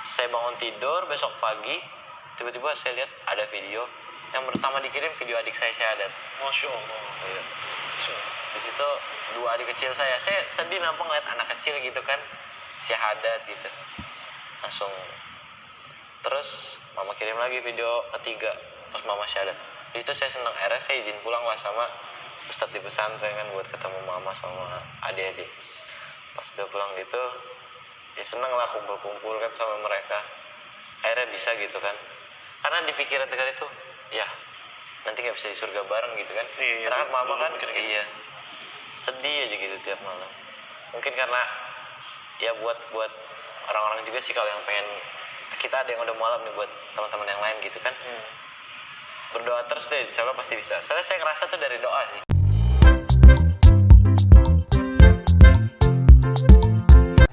Saya bangun tidur besok pagi, tiba-tiba saya lihat ada video yang pertama dikirim video adik saya syahadat. Masya Allah. Iya. Di situ dua adik kecil saya sedih nampak ngeliat anak kecil gitu kan syahadat gitu. Langsung terus mama kirim lagi video ketiga pas mama syahadat. Di situ saya senang, akhirnya saya izin pulang lah sama ustadz di pesantren kan buat ketemu mama sama adik-adik. Pas udah pulang gitu ya seneng lah kumpul-kumpul kan sama mereka, akhirnya bisa gitu kan, karena di pikiran tegar itu ya nanti nggak bisa di surga bareng gitu kan. Iya, Karena kan mama kan gitu. sedih aja gitu tiap malam. Mungkin karena ya buat orang-orang juga sih kalau yang pengen kita ada yang udah mualaf nih buat teman-teman yang lain gitu kan. Berdoa terus deh, insya Allah pasti bisa. Soalnya saya ngerasa tuh dari doa sih.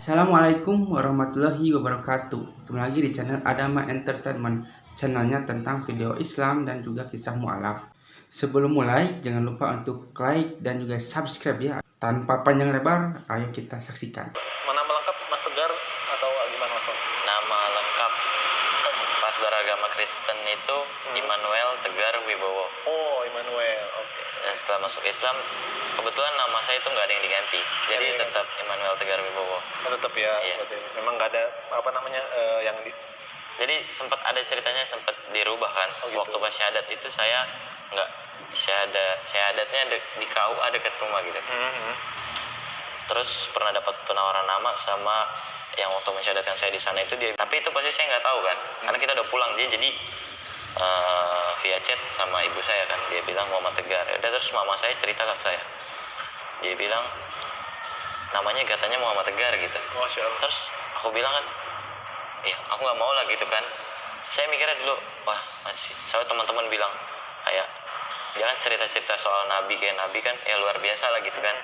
Assalamualaikum warahmatullahi wabarakatuh. Ketemu lagi di channel Adama Entertainment, channelnya tentang video Islam dan juga kisah mu'alaf. Sebelum mulai, jangan lupa untuk like dan juga subscribe ya. Tanpa panjang lebar, ayo kita saksikan. Nama lengkap Mas Tegar atau gimana Mas Tegar? Nama lengkap pas beragama Kristen itu Immanuel Tegar Wibowo. Oh, Immanuel. Oke. Dan setelah masuk Islam, kebetulan nama saya itu nggak ada yang diganti. Jadi tetap Immanuel Tegar Wibowo. Oh, tetap ya. Iya. Berarti memang nggak ada apa namanya yang di. Jadi sempat ada ceritanya sempat dirubah kan. Oh, gitu. Waktu pas syahadat itu saya nggak syahadatnya di KUA dekat rumah gitu. Terus pernah dapat penawaran nama sama yang waktu mensyahadatkan saya di sana itu dia, tapi itu pasti saya nggak tahu kan, karena kita udah pulang. Dia jadi via chat sama ibu saya kan, dia bilang Muhammad Tegar. Udah, terus mama saya cerita ke saya, dia bilang namanya katanya Muhammad Tegar gitu. Masya Allah. Terus aku bilang kan, ya aku nggak mau lah gitu kan. Saya mikirnya dulu, wah masih, soalnya teman-teman bilang kayak jangan cerita-cerita soal nabi kayak nabi kan ya luar biasa lah gitu kan.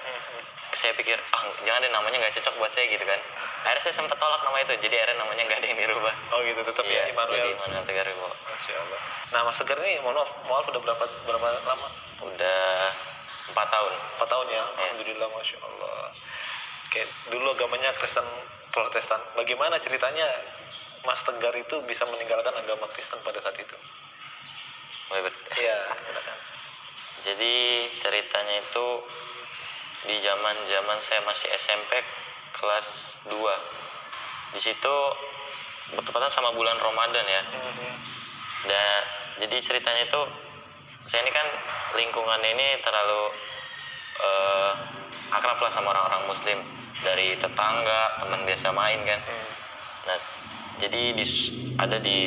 Saya pikir jangan deh, namanya nggak cocok buat saya gitu kan. Akhirnya saya sempat tolak nama itu, jadi akhirnya namanya nggak ada yang dirubah. Oh gitu, tetap ya Immanuel. Jadi Immanuel Tegar Wibowo. Masya Allah. Nah Mas Tegar ini mohon maaf udah berapa lama? Udah 4 tahun. 4 tahun ya. Alhamdulillah, Masya Allah. Oke, dulu agamanya Kristen Protestan. Bagaimana ceritanya Mas Tegar itu bisa meninggalkan agama Kristen pada saat itu? Iya, silakan. Jadi ceritanya itu di zaman saya masih SMP kelas 2. Di situ bertepatan sama bulan Ramadan ya. Dan jadi ceritanya itu saya ini kan lingkungan ini terlalu akrab lah sama orang-orang muslim, dari tetangga, teman biasa main kan. Nah, jadi ada di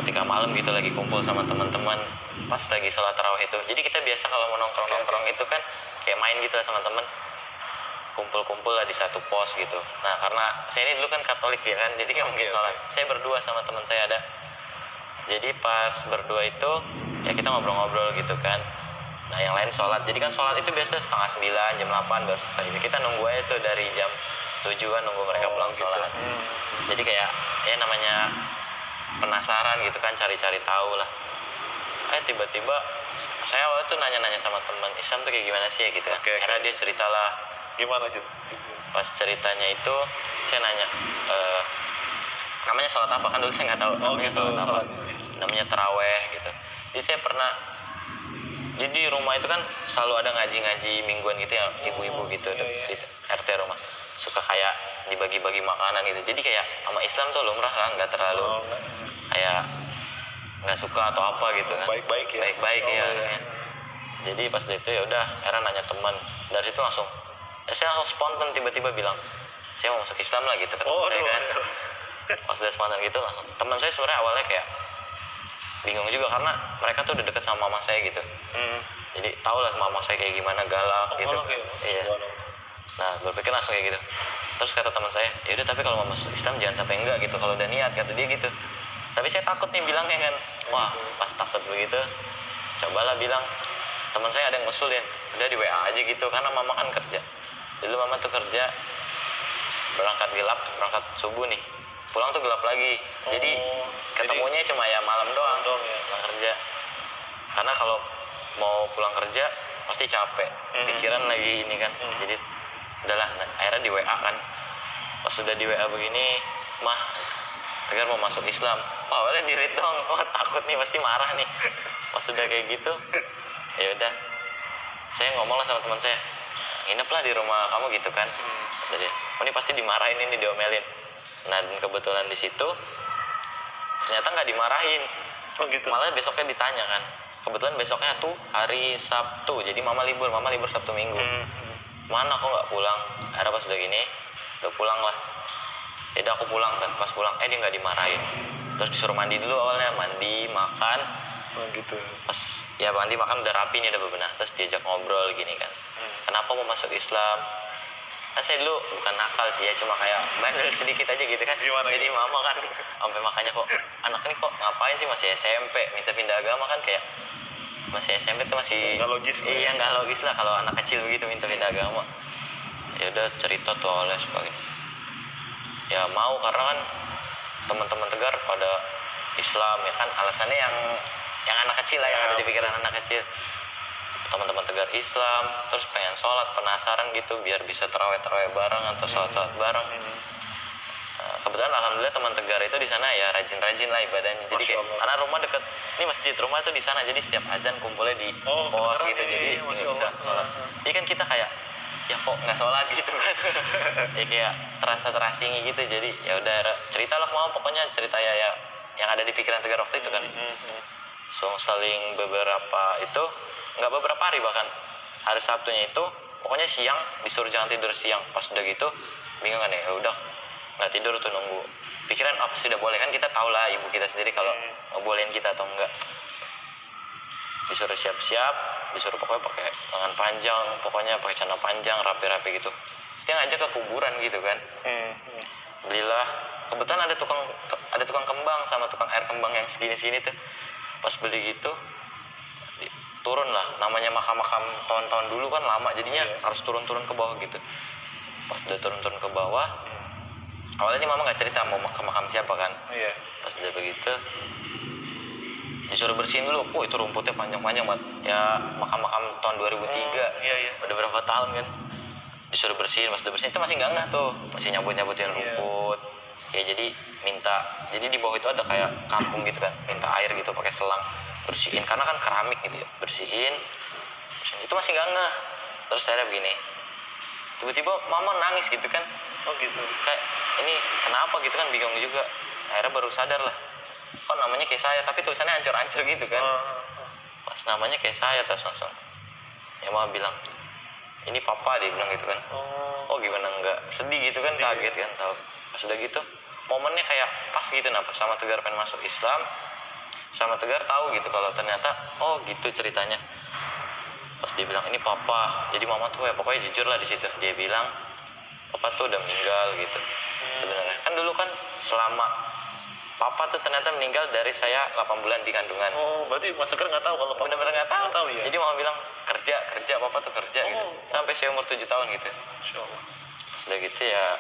ketika malam gitu lagi kumpul sama teman-teman pas lagi sholat tarawih itu. Jadi kita biasa kalau mau nongkrong itu kan kayak main gitu lah sama teman, kumpul-kumpul lah di satu pos gitu. Nah karena saya ini dulu kan Katolik ya kan, jadi nggak mungkin sholat. Saya berdua sama teman saya ada. Jadi pas berdua itu ya kita ngobrol-ngobrol gitu kan. Nah yang lain sholat. Jadi kan sholat itu biasa 8:30, jam 8 baru selesai. Jadi kita nunggu aja tuh dari jam 7 kan, nunggu mereka pulang sholat. Jadi kayak ya namanya penasaran gitu kan, cari-cari tahu lah. Tiba-tiba saya awalnya tuh nanya-nanya sama teman Islam tuh kayak gimana sih ya gitu kan. Karena dia ceritalah. Gimana gitu? Pas ceritanya itu saya nanya namanya sholat apa, kan dulu saya nggak tahu namanya gitu, sholat apa. Namanya taraweh gitu. Jadi saya pernah, jadi di rumah itu kan selalu ada ngaji-ngaji mingguan gitu ya, ibu-ibu gitu di RT rumah suka kayak dibagi-bagi makanan gitu. Jadi kayak sama Islam tuh lumrah lah, nggak terlalu kayak nggak suka atau apa gitu kan. Baik-baik ya. Baik-baik ya. Jadi pas itu ya udah, Era nanya teman, dari situ langsung saya langsung spontan tiba-tiba bilang saya mau masuk Islam lah gitu ke teman saya kan. Pas udah spontan gitu langsung, teman saya sebenarnya awalnya kayak bingung juga karena mereka tuh udah deket sama mama saya gitu. Jadi tau lah mama saya kayak gimana, galak gitu. Iya. Nah berpikir langsung kayak gitu. Terus kata teman saya, ya udah tapi kalau mau masuk Islam jangan sampai enggak gitu kalau udah niat, kata dia gitu. Tapi saya takut nih bilangnya kan. Wah pas takut begitu, cobalah bilang, teman saya ada yang ngusulin, udah di WA aja gitu karena mama kan kerja. Dulu mama tuh kerja berangkat berangkat subuh nih, pulang tuh gelap lagi. Jadi ketemunya cuma ya malam doang pulang kerja. Karena kalau mau pulang kerja pasti capek, pikiran lagi ini kan. Jadi udahlah, akhirnya di WA kan, Pas sudah di WA begini, mah Tegar mau masuk Islam. Awalnya di-read dong, takut nih pasti marah nih. Pas sudah kayak gitu, ya udah, saya ngomong lah sama teman saya, nginep lah di rumah kamu gitu kan. Jadi, ini pasti dimarahin, ini diomelin. Nah, dan kebetulan di situ ternyata nggak dimarahin. Oh gitu. Malah besoknya ditanya kan. Kebetulan besoknya tuh hari Sabtu, jadi mama libur Sabtu Minggu. Mana kok nggak pulang? Akhirnya pas udah gini, udah pulang lah. Yaudah aku pulang kan. Pas pulang, dia nggak dimarahin. Terus disuruh mandi dulu awalnya, mandi, makan. Oh gitu. Pas ya mandi makan udah rapi nih, udah bebenah. Terus diajak ngobrol gini kan. Kenapa mau masuk Islam? Saya dulu bukan nakal sih ya, cuma kayak bandel sedikit aja gitu kan. Gimana, jadi mama kan sampai makanya kok anak ini kok ngapain sih masih SMP minta pindah agama kan, kayak masih SMP tuh masih Nggak logis lah. Iya, nggak logis lah kalau anak kecil begitu minta pindah agama. Ya udah cerita tuh awalnya suka gitu. Ya mau karena kan teman-teman Tegar pada Islam ya kan, alasannya yang anak kecil lah, yang ada di pikiran anak kecil. Teman-teman Tegar Islam, terus pengen sholat, penasaran gitu biar bisa terawih bareng atau sholat bareng. Kebetulan alhamdulillah teman Tegar itu di sana ya rajin-rajin lah ibadahnya. Jadi kayak karena rumah deket, ini masjid rumah itu di sana, jadi setiap azan kumpulnya di pos gitu, jadi bisa sholat. Jadi kan kita kayak ya kok nggak sholat gitu kan. Ya kayak terasingi gitu. Jadi ya udah ceritalah mau, pokoknya cerita ya yang ada di pikiran Tegar waktu itu kan. So saling beberapa itu, nggak beberapa hari, bahkan hari Sabtunya itu pokoknya siang disuruh jangan tidur siang. Pas udah gitu bingung kan ya udah nggak tidur tuh nunggu pikiran apa sih udah boleh kan, kita tahu lah ibu kita sendiri kalau ngebolehin kita atau enggak. Disuruh siap-siap, disuruh pokoknya pakai lengan panjang, pokoknya pakai celana panjang rapi-rapi gitu. Terus dia ngajak ke kuburan gitu kan. Belilah, kebetulan ada tukang kembang sama tukang air kembang yang segini-segini tuh. Pas beli gitu turun lah, namanya makam-makam tahun-tahun dulu kan lama, jadinya harus turun-turun ke bawah gitu. Pas udah turun-turun ke bawah, awalnya ini mama nggak cerita mau ke makam siapa kan. Pas udah begitu disuruh bersihin dulu, itu rumputnya panjang-panjang banget ya, makam-makam tahun 2003. Udah berapa tahun kan, disuruh bersihin. Pas udah bersihin itu masih nggak tuh, masih nyabut-nyabutin rumput. Ya jadi jadi di bawah itu ada kayak kampung gitu kan, minta air gitu pakai selang, bersihin karena kan keramik gitu ya, bersihin itu masih nggak. Terus saya begini, tiba-tiba mama nangis gitu kan. Oh gitu. Kayak ini kenapa gitu kan, bingung juga. Akhirnya baru sadar lah, kok namanya kayak saya tapi tulisannya ancur-ancur gitu kan. Pas namanya kayak saya terus langsung ya mama bilang ini papa, dia bilang gitu kan. Oh gimana enggak sedih gitu kan, kaget kan. Tahu pas udah gitu momennya kayak pas gitu, sama Tegar pengen masuk Islam, sama Tegar tahu gitu kalau ternyata oh gitu ceritanya. Pas dia bilang ini papa, jadi mama tuh ya pokoknya jujur lah di situ. Dia bilang papa tuh udah meninggal gitu. Sebenarnya kan dulu kan selama papa tuh ternyata meninggal dari saya 8 bulan di kandungan. Oh berarti Mas Tegar nggak tahu kalau papa bener-bener nggak tahu ya. Jadi mama bilang kerja papa tuh kerja gitu sampai saya umur 7 tahun gitu. Insyaallah. Sudah gitu ya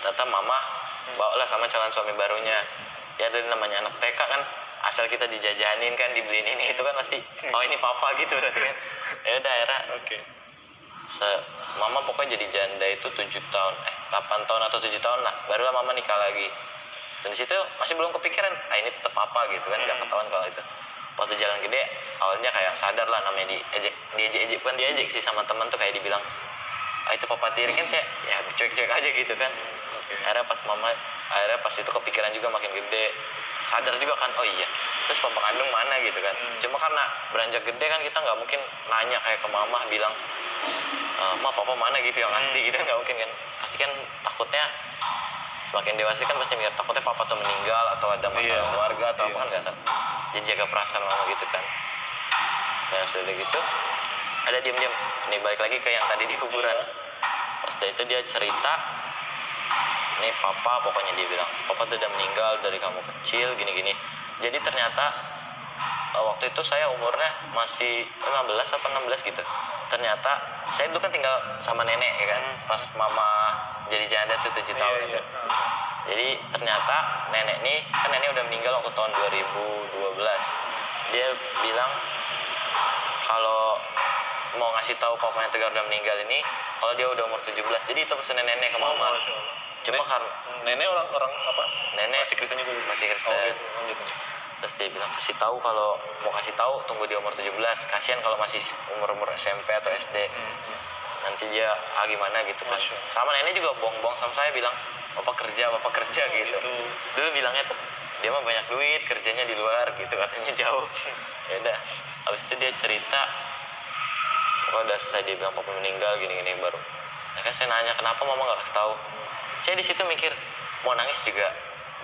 ternyata mama bawalah sama calon suami barunya. Ya dari namanya anak TK kan, asal kita dijajanin kan, dibeliin ini itu kan pasti oh ini papa gitu berarti kan. Ya udah akhirnya mama pokoknya jadi janda itu 8 tahun atau 7 tahun lah, barulah mama nikah lagi. Dan di situ masih belum kepikiran ini tetap papa gitu kan, nggak ketahuan kalau itu. Waktu jalan gede awalnya kayak sadar lah, namanya diejek bukan diejek sih sama teman tuh, kayak dibilang itu papa tiri kan, saya ya cuek-cuek aja gitu kan. Akhirnya pas itu kepikiran juga makin gede, sadar juga kan oh iya terus papa kandung mana gitu kan. Cuma karena beranjak gede kan kita nggak mungkin nanya kayak ke mama bilang ma papa mana gitu yang asli gitu kan, nggak mungkin kan. Pasti kan takutnya semakin dewasa kan pasti mikir takutnya papa tuh meninggal atau ada masalah keluarga atau apa kan, nggak tahu. Jadi jaga perasaan mama gitu kan. Nah sudah gitu ada diam-diam nih, balik lagi ke yang tadi di kuburan. Pas itu dia cerita nih papa, pokoknya dia bilang papa tuh udah meninggal dari kamu kecil gini-gini. Jadi ternyata waktu itu saya umurnya masih 15 apa 16 gitu. Ternyata saya dulu kan tinggal sama nenek ya kan, pas mama jadi janda tuh 7 tahun itu. Jadi ternyata nenek nih kan, nenek udah meninggal waktu tahun 2012. Dia bilang kalau mau ngasih tahu papanya Tegar udah meninggal ini kalau dia udah umur 17. Jadi itu pesan nenek ke mama. Cuma karena nenek orang apa? nenek Masih Kristen juga. masih Kristen. Oh, gitu. Lanjut. Terus dia bilang kasih tahu, kalau mau kasih tahu tunggu dia umur 17. Kasihan kalau masih umur SMP atau SD. Nanti dia gimana gitu kan. Masya. Sama nenek juga bohong-bohong sama saya bilang, bapak kerja gitu. Gitu. Dulu bilangnya tuh dia mah banyak duit, kerjanya di luar gitu, katanya jauh. Ya udah, habis itu dia cerita, kalau udah selesai dia bilang papa meninggal gini-gini baru. Ya kan saya nanya kenapa mama nggak kasih tahu. Saya di situ mikir mau nangis juga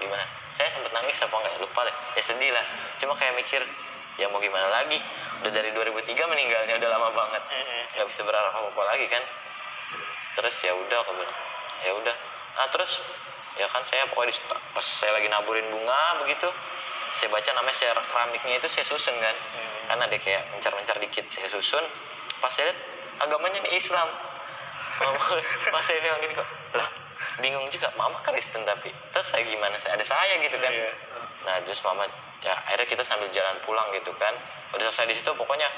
gimana. Saya sempet nangis apa nggak lupa deh. Ya sedih lah. Cuma kayak mikir ya mau gimana lagi. Udah dari 2003 meninggalnya, udah lama banget. Nggak bisa berharap apa-apa lagi kan. Terus ya udah aku bilang ya udah. Nah terus ya kan saya pokoknya pas saya lagi naburin bunga begitu, saya baca namanya secara keramiknya itu saya susun kan. Kan ada kayak mencar-mencar dikit, saya susun. Pas saya lihat agamanya ini Islam. Pas saya bilang gini kok, lah bingung juga, mama Kristen tapi terus saya gimana, ada saya gitu kan. Nah terus mama ya akhirnya kita sambil jalan pulang gitu kan, udah selesai di situ pokoknya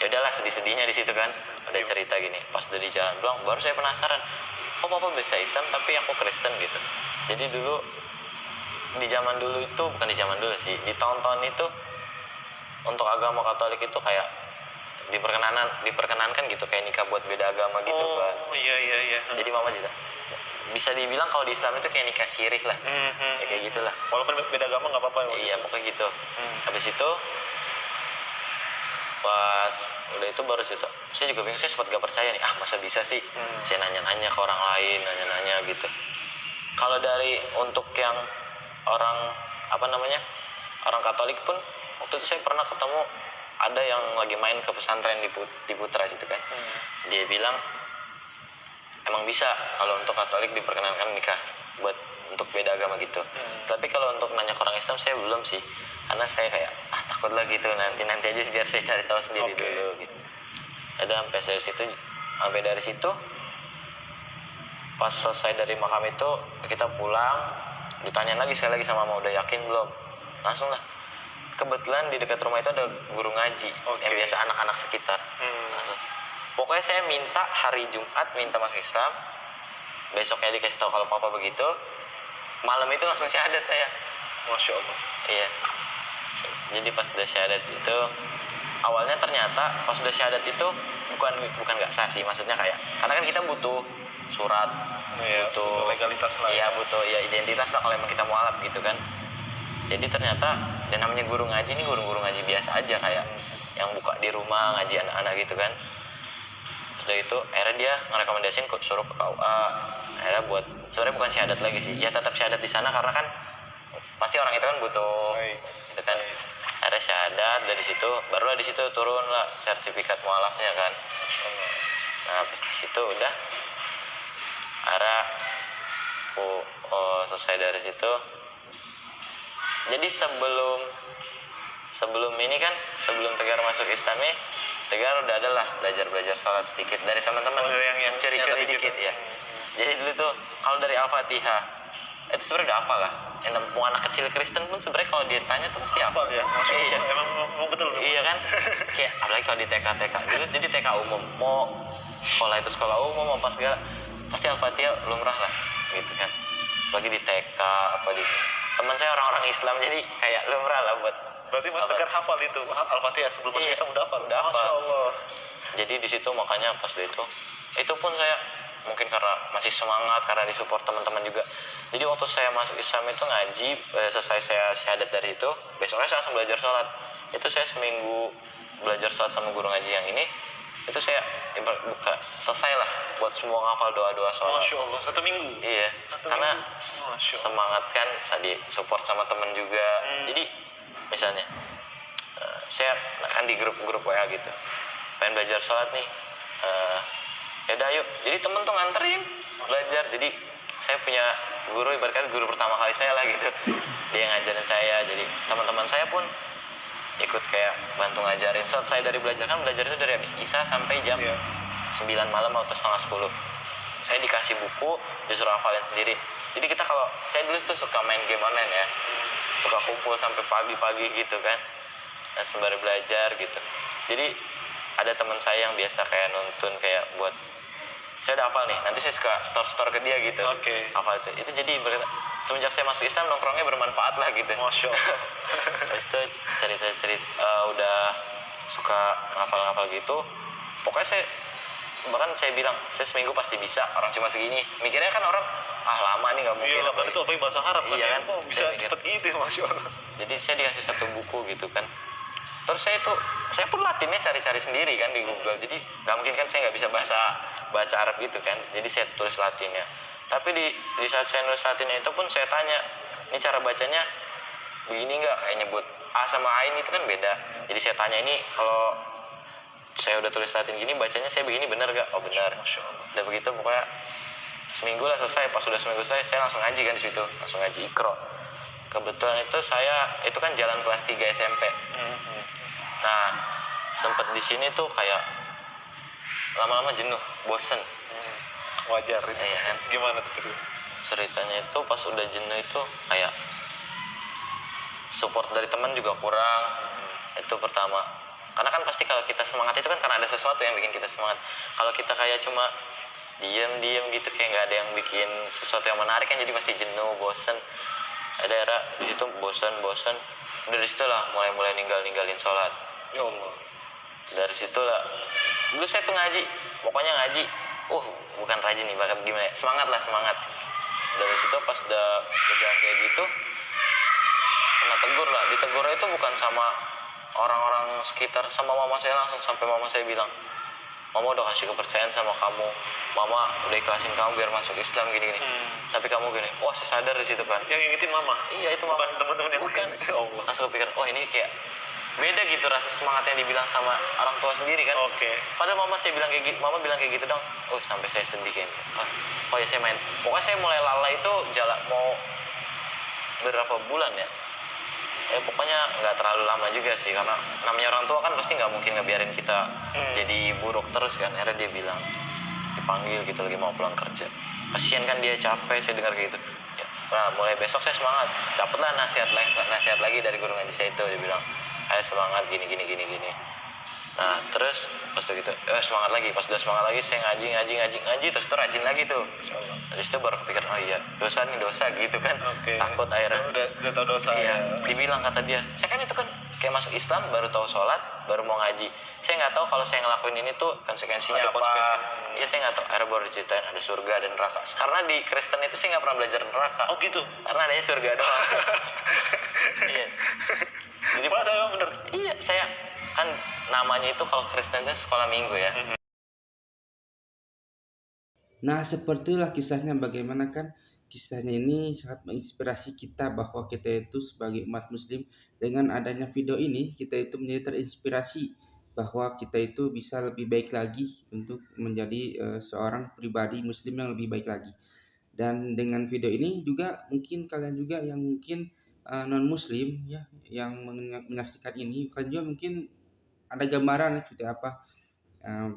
ya udahlah sedih-sedihnya di situ kan, udah cerita gini. Pas udah di jalan pulang baru saya penasaran, kok papa bisa Islam tapi aku Kristen gitu. Jadi dulu di zaman dulu itu, bukan di zaman dulu sih, di tahun-tahun itu untuk agama Katolik itu kayak diperkenankan gitu, kayak nikah buat beda agama gitu kan. Oh iya. Jadi mama juga bisa dibilang kalau di Islam itu kayak nikah sirih lah. Ya kayak gitulah. Walaupun beda agama nggak apa-apa ya. Iya pokoknya gitu. Habis itu pas udah itu baru situ saya juga bingung, saya sempat gak percaya nih, masa bisa sih. Saya nanya-nanya ke orang lain, nanya-nanya gitu. Kalau dari untuk yang orang orang Katolik pun waktu itu saya pernah ketemu ada yang lagi main ke pesantren di Putra situ kan. Dia bilang emang bisa kalau untuk Katolik diperkenankan nikah buat untuk beda agama gitu. Tapi kalau untuk nanya ke orang Islam saya belum sih, karena saya kayak takut lah gitu, nanti aja biar saya cari tahu sendiri dulu gitu. Ada sampai dari situ pas selesai dari makam itu kita pulang, ditanyain lagi sekali lagi sama mama udah yakin belum, langsung lah. Kebetulan di dekat rumah itu ada guru ngaji yang biasa anak-anak sekitar. Langsung. Pokoknya saya minta hari Jumat minta masuk Islam. Besoknya dikasih tahu kalau papa begitu. Malam itu langsung syahadat saya. Masya Allah. Iya. Jadi pas udah syahadat itu, awalnya ternyata pas udah syahadat itu bukan nggak sah sih, maksudnya kayak karena kan kita butuh surat, butuh legalitas lah. Iya butuh identitas lah kalau emang kita mualaf gitu kan. Jadi ternyata dan namanya guru ngaji ini guru ngaji biasa aja kayak yang buka di rumah ngaji anak-anak gitu kan. Sudah itu akhirnya dia ngerekomendasiin suruh ke KUA. Akhirnya buat sebenarnya bukan syahadat lagi sih, ya tetap syahadat di sana karena kan pasti orang itu kan butuh gitu kan. Akhirnya syahadat, dari situ barulah di situ turun lah sertifikat mualafnya kan. Nah pas di situ udah akhirnya selesai dari situ. Jadi sebelum ini kan, sebelum Tegar masuk Islami, Tegar udah ada lah belajar sholat sedikit dari teman-teman, yang curi-curi dikit ya. Jadi dulu tuh kalau dari Al-Fatihah itu sebenarnya udah hafal lah. Yang mau anak kecil Kristen pun sebenarnya kalau dia tanya tuh pasti hafal ya. Iya. Emang betul. Iya kan? Kayak apalagi kalau di TK dulu, jadi TK umum, mau sekolah itu sekolah umum mau apa segala, pasti Al-Fatihah lumrah lah gitu kan. Apalagi di TK apa di teman saya orang-orang Islam, jadi kayak lumrah lah buat. Berarti Mas Tegar hafal itu Al-Fatihah sebelum masuk Islam udah hafal. Udah hafal. Masya Allah. Jadi di situ makanya pas itu pun saya mungkin karena masih semangat, karena disupport teman-teman juga. Jadi waktu saya masuk Islam itu ngaji, selesai saya syahadat dari itu, besoknya saya langsung belajar sholat. Itu saya seminggu belajar sholat sama guru ngaji yang ini. Itu saya buka selesai lah buat semua ngafal doa-doa sholat. Masya Allah, 1 minggu. Iya, karena semangat kan, tadi support sama temen juga. Jadi misalnya saya kan di grup WA gitu, pengen belajar sholat nih, ya udah yuk. Jadi temen tuh nganterin belajar. Jadi saya punya guru, ibaratnya guru pertama kali saya lah gitu. Dia ngajarin saya, jadi teman-teman saya pun ikut kayak bantu ngajarin. Selesai dari belajar itu dari habis Isya sampai jam 9 malam atau setengah 10. Saya dikasih buku, disuruh hafalin sendiri. Jadi kita saya dulu tuh suka main game online ya, suka kumpul sampai pagi-pagi gitu kan, sembari belajar gitu. Jadi ada teman saya yang biasa kayak nuntun kayak buat saya udah hafal nih, nanti saya suka store ke dia gitu. Oke. Hafal itu jadi semenjak saya masuk Islam nongkrongnya bermanfaat lah gitu. Masya Allah. Terus itu cerita udah suka ngafal gitu. Pokoknya bahkan saya bilang saya seminggu pasti bisa, orang cuma segini. Mikirnya kan orang lama nih nggak mungkin. Iya, kan itu apa bahasa Arab kan? Iya ya? kan? Oh, bisa cepet gitu, Masya Allah. Jadi saya dikasih satu buku gitu kan. Terus saya pun latinnya cari-cari sendiri kan di Google. Jadi nggak mungkin kan saya nggak bisa baca Arab gitu kan. Jadi saya tulis latinnya. Tapi di saat saya nulis latinnya itu pun saya tanya, ini cara bacanya begini nggak? Kayak nyebut A sama Ain itu kan beda. Jadi saya tanya, ini kalau saya udah tulis Latin gini bacanya saya begini benar gak? Oh benar. Masya Allah. Udah begitu pokoknya seminggu lah selesai. Pas udah seminggu selesai saya langsung ngaji kan di situ, langsung ngaji Iqra. Kebetulan itu kan jalan kelas 3 SMP. Nah sempet di sini tuh kayak lama-lama jenuh, bosen. Wajar itu. Iya kan? Gimana tuh? Ceritanya itu pas udah jenuh itu kayak support dari teman juga kurang. Itu pertama. Karena kan pasti kalau kita semangat itu kan karena ada sesuatu yang bikin kita semangat. Kalau kita kayak cuma diem gitu kayak nggak ada yang bikin sesuatu yang menarik kan, jadi pasti jenuh, bosen. Ada era di situ bosen. Dari situ lah mulai ninggalin sholat. Ya Allah. Dari situ lah. Dulu saya tuh ngaji, pokoknya ngaji. Bukan rajin nih, bahkan gimana ya? Semangat. Dari situ pas udah berjalan kayak gitu, kena tegur lah. Ditegurnya itu bukan sama orang-orang sekitar, sama mama saya langsung. Sampai mama saya bilang, mama udah kasih kepercayaan sama kamu, mama udah ikhlasin kamu biar masuk Islam gini. Tapi kamu gini, wah saya sadar di situ kan. Yang ingetin mama? Iya itu mama. Bukan teman-teman yang bukan. Ya Allah. Langsung kepikiran, ini kayak beda gitu rasa semangat yang dibilang sama orang tua sendiri kan. Oke. Padahal mama bilang kayak gitu dong. Sampai saya sedih kan. Ya saya main. Pokoknya saya mulai lalai itu mau berapa bulan ya. Pokoknya nggak terlalu lama juga sih, karena namanya orang tua kan pasti nggak mungkin ngebiarin kita jadi buruk terus kan. Akhirnya dia bilang, dipanggil gitu lagi mau pulang kerja, kasihan kan dia capek. Saya dengar kayak gitu ya. Nah mulai besok saya semangat, dapatlah nasihat lagi dari guru ngaji saya itu. Dia bilang, ayo semangat gini. Nah terus pas itu gitu semangat lagi. Pas udah semangat lagi saya ngaji terus rajin lagi tuh. Dari situ baru kepikiran, dosa gitu kan. Takut akhirnya udah tahu dosa. Iya, dibilang kata dia, saya kan itu kan kayak masuk Islam baru tahu sholat, baru mau ngaji. Saya nggak tahu kalau saya ngelakuin ini tuh konsekuensinya ada apa. konsekuensi. Iya saya nggak tahu. Akhirnya baru diceritain ada surga dan neraka. Karena di Kristen itu saya nggak pernah belajar neraka. Oh gitu. Karena adanya surga doang. Iya. Jadi saya bener. Iya, saya kan namanya itu kalau Kristen itu sekolah minggu ya. Nah, sepertilah kisahnya, bagaimana kan kisahnya ini sangat menginspirasi kita bahwa kita itu sebagai umat muslim, dengan adanya video ini kita itu menjadi terinspirasi bahwa kita itu bisa lebih baik lagi untuk menjadi seorang pribadi muslim yang lebih baik lagi. Dan dengan video ini juga mungkin kalian juga yang mungkin non muslim ya, yang menyaksikan ini, kalian juga mungkin ada gambaran seperti apa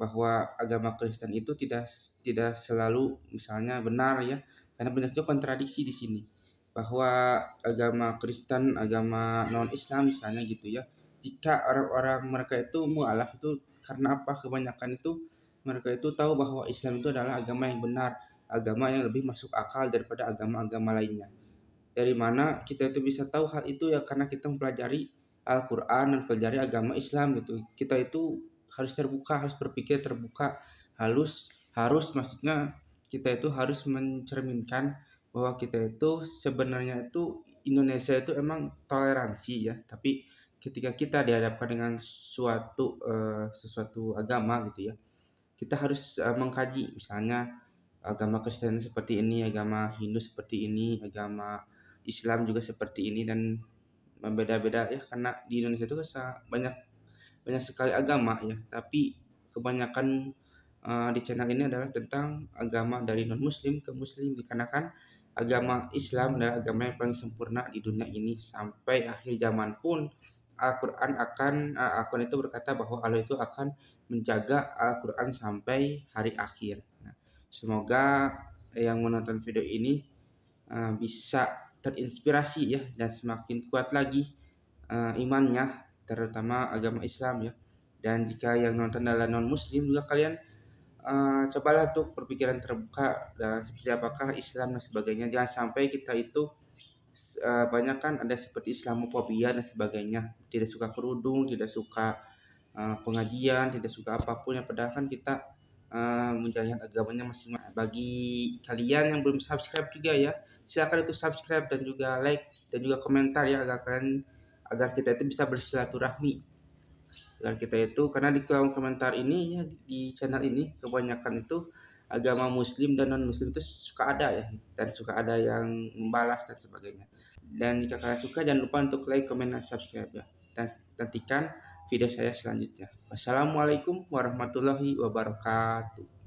bahwa agama Kristen itu tidak selalu misalnya benar ya, karena banyak juga kontradiksi di sini, bahwa agama Kristen, agama non Islam misalnya gitu ya, jika orang-orang mereka itu mualaf itu karena apa, kebanyakan itu mereka itu tahu bahwa Islam itu adalah agama yang benar, agama yang lebih masuk akal daripada agama-agama lainnya. Dari mana kita itu bisa tahu hal itu ya, karena kita mempelajari Al-Quran dan mempelajari agama Islam gitu. Kita itu harus terbuka, harus berpikir terbuka, harus maksudnya kita itu harus mencerminkan bahwa kita itu sebenarnya itu Indonesia itu emang toleransi ya, tapi ketika kita dihadapkan dengan sesuatu agama gitu ya, kita harus mengkaji, misalnya agama Kristen seperti ini, agama Hindu seperti ini, agama Islam juga seperti ini, dan beda-beda ya, karena di Indonesia itu banyak sekali agama ya, tapi kebanyakan di channel ini adalah tentang agama dari non muslim ke muslim, dikarenakan agama Islam adalah agama yang paling sempurna di dunia ini. Sampai akhir zaman pun Al-Quran itu berkata bahwa Allah itu akan menjaga Al-Quran sampai hari akhir. Nah, semoga yang menonton video ini bisa terinspirasi ya, dan semakin kuat lagi imannya, terutama agama Islam ya. Dan jika yang nonton adalah non muslim juga, kalian cobalah untuk berpikiran terbuka dan seperti apakah Islam dan sebagainya. Jangan sampai kita itu banyak kan ada seperti Islamofobia dan sebagainya, tidak suka kerudung, tidak suka pengajian, tidak suka apapun yang padahal kan kita menjalankan agamanya masing-masing. Bagi kalian yang belum subscribe juga ya, silakan itu subscribe dan juga like dan juga komentar ya agar kita itu bisa bersilaturahmi. Agar kita itu karena di kolom komentar ini ya di channel ini kebanyakan itu agama muslim dan non muslim itu suka ada ya dan suka ada yang membalas dan sebagainya. Dan jika kalian suka jangan lupa untuk like, komen, dan subscribe ya. Dan nantikan video saya selanjutnya. Wassalamualaikum warahmatullahi wabarakatuh.